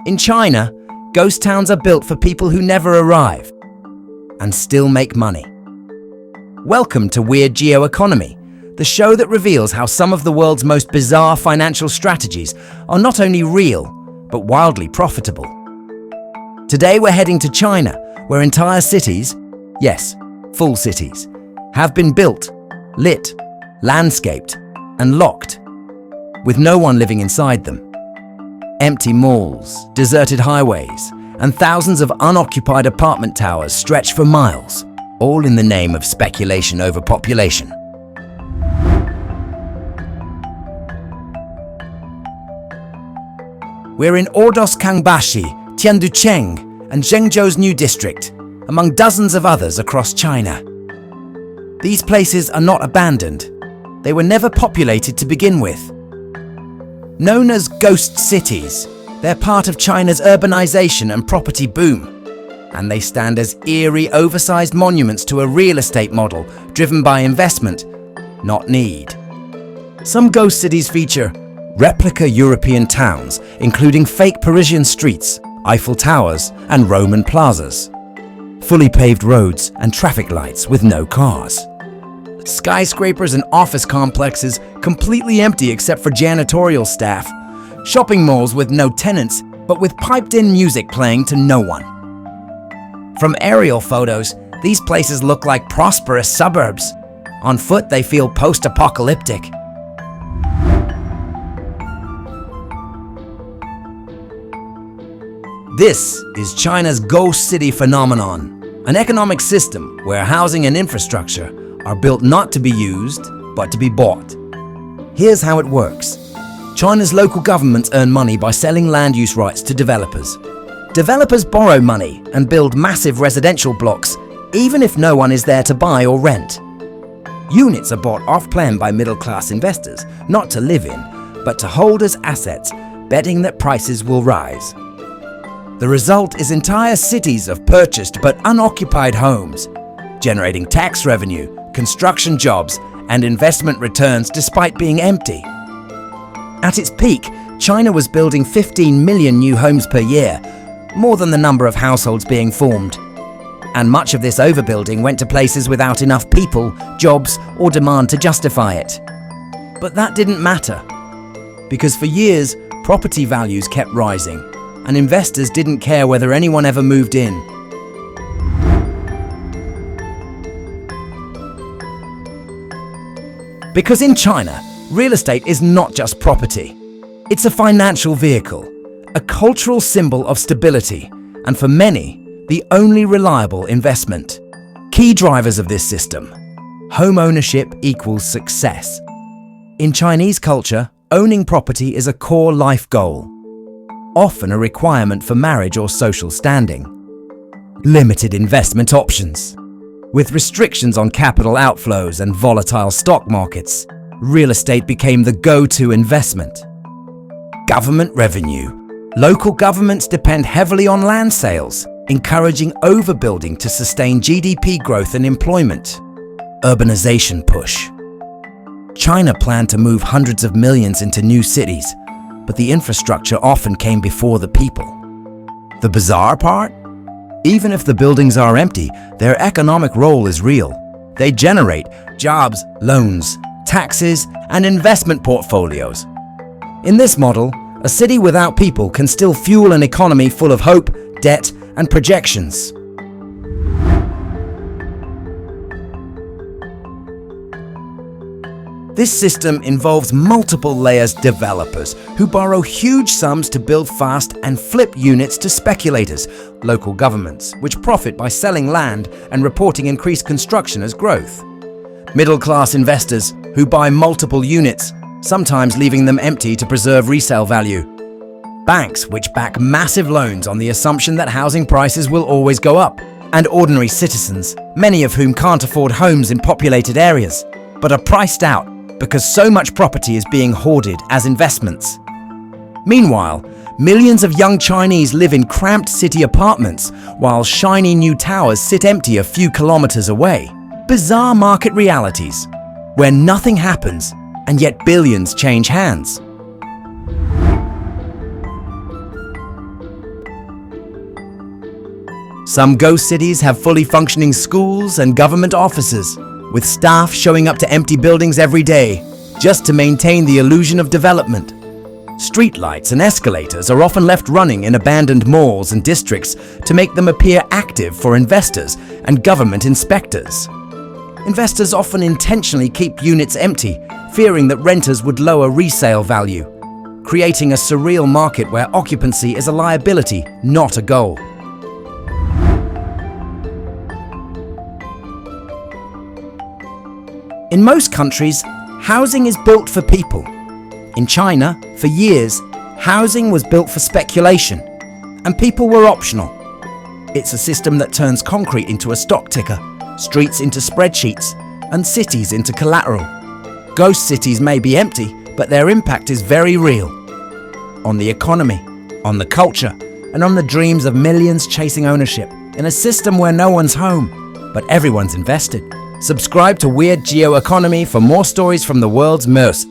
In China, ghost towns are built for people who never arrive and still make money. Welcome to Weird Geo Economy, the show that reveals how some of the world's most bizarre financial strategies are not only real, but wildly profitable. Today we're heading to China, where entire cities, yes, full cities, have been built, lit, landscaped, and locked, with no one living inside them. Empty malls, deserted highways, and thousands of unoccupied apartment towers stretch for miles, all in the name of speculation over population. We're in Ordos Kangbashi, Tianducheng, and Zhengzhou's new district, among dozens of others across China. These places are not abandoned. They were never populated to begin with. Known as ghost cities, they're part of China's urbanization and property boom, and they stand as eerie, oversized monuments to a real estate model driven by investment, not need. Some ghost cities feature replica European towns, including fake Parisian streets, Eiffel Towers, and Roman plazas, fully paved roads and traffic lights with no cars. Skyscrapers and office complexes completely empty except for janitorial staff. Shopping malls with no tenants, but with piped-in music playing to no one. From aerial photos, these places look like prosperous suburbs. On foot, they feel post-apocalyptic. This is China's ghost city phenomenon, an economic system where housing and infrastructure are built not to be used, but to be bought. Here's how it works. China's local governments earn money by selling land use rights to developers. Developers borrow money and build massive residential blocks, even if no one is there to buy or rent. Units are bought off-plan by middle-class investors, not to live in, but to hold as assets, betting that prices will rise. The result is entire cities of purchased but unoccupied homes, generating tax revenue, construction jobs, and investment returns despite being empty. At its peak, China was building 15 million new homes per year, more than the number of households being formed. And much of this overbuilding went to places without enough people, jobs, or demand to justify it. But that didn't matter, because for years, property values kept rising, and investors didn't care whether anyone ever moved in. Because in China, real estate is not just property. It's a financial vehicle, a cultural symbol of stability, and for many, the only reliable investment. Key drivers of this system: home ownership equals success. In Chinese culture, owning property is a core life goal, often a requirement for marriage or social standing. Limited investment options. With restrictions on capital outflows and volatile stock markets, real estate became the go-to investment. Government revenue. Local governments depend heavily on land sales, encouraging overbuilding to sustain GDP growth and employment. Urbanization push. China planned to move hundreds of millions into new cities, but the infrastructure often came before the people. The bizarre part? Even if the buildings are empty, their economic role is real. They generate jobs, loans, taxes, and investment portfolios. In this model, a city without people can still fuel an economy full of hope, debt, and projections. This system involves multiple layers developers who borrow huge sums to build fast and flip units to speculators, local governments, which profit by selling land and reporting increased construction as growth. Middle-class investors who buy multiple units, sometimes leaving them empty to preserve resale value. Banks which back massive loans on the assumption that housing prices will always go up. And ordinary citizens, many of whom can't afford homes in populated areas, but are priced out because so much property is being hoarded as investments. Meanwhile, millions of young Chinese live in cramped city apartments, while shiny new towers sit empty a few kilometers away. Bizarre market realities, where nothing happens, and yet billions change hands. Some ghost cities have fully functioning schools and government offices, with staff showing up to empty buildings every day, just to maintain the illusion of development. Streetlights and escalators are often left running in abandoned malls and districts to make them appear active for investors and government inspectors. Investors often intentionally keep units empty, fearing that renters would lower resale value, creating a surreal market where occupancy is a liability, not a goal. In most countries, housing is built for people. In China, for years, housing was built for speculation, and people were optional. It's a system that turns concrete into a stock ticker, streets into spreadsheets, and cities into collateral. Ghost cities may be empty, but their impact is very real. On the economy, on the culture, and on the dreams of millions chasing ownership in a system where no one's home, but everyone's invested. Subscribe to Weird Geo Economy for more stories from the world's most